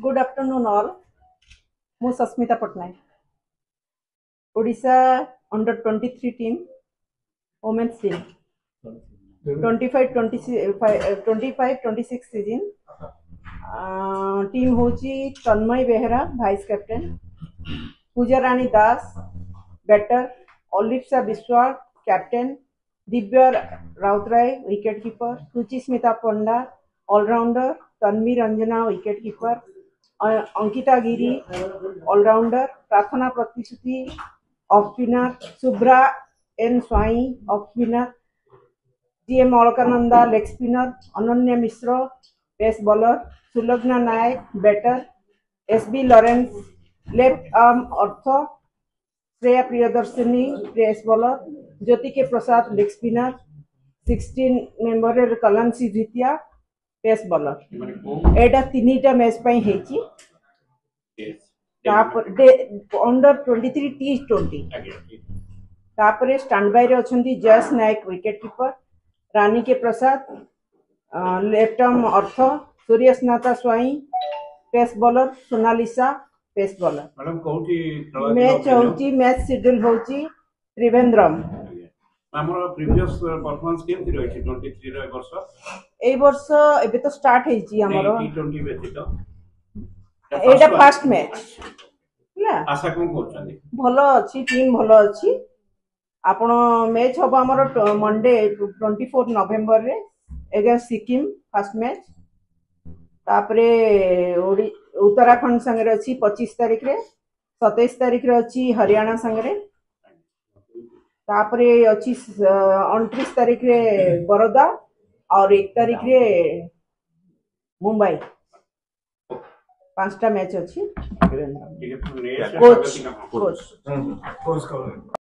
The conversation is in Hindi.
Good afternoon all. मु Sasmita Patnaik, Odisha under 23 team women's team 25-26 season. Team होची Tanmay Behera vice captain, Puja Rani Das batter, Olipsa Biswal captain, Divya Routray wicketkeeper, Ruchismita Panda allrounder, Tanvi Ranjana wicketkeeper, Ankita Giri allrounder, Prarthana Pratishruti off spinner, Shubhra N Swain off spinner, GM Alakananda leg spinner, Ananya Mishra pace bowler, Sulagna Nayak batter, SB Lawrence left arm earth, Shreya Priyadarshini pace bowler, ज्योति के प्रसाद लेग स्पिनर, 16 मेंबर कलांसी द्वितीया पेस बॉलर। एटा तीनटा मैच पई हेची। अंडर 23 T20 तापरे स्टैंड बाय रे अछंती जयस नायक wicket keeper, Rani K Prasad left arm earth, Suryasnata Swain pace bowler, Sonalisa pace bowler. Madam कोठी मैच शेड्यूल होची त्रिवेंद्रम। हमर प्रीवियस परफॉर्मेंस केमति रहिछि 23 रे वर्ष? ए वर्ष एबे तो स्टार्ट हेची हमरो T20 व्यतीत एटा फर्स्ट मैच ना। आशा कोन करछन्ती? भलो अछि, टीम भलो अछि। आपण मैच हबो हमरो मंडे 24 नवंबर रे अगेंस्ट सिक्किम फर्स्ट मैच। तापरे उत्तराखंड संगे अछि 25 तारिख रे, 27 तारिख रे अछि हरियाणा संगे, तापरे अछि 29 तारिख रे बड़ौदा और 1 तारिख रे मुंबई। 5टा मैच अछि। ठीक है, कोच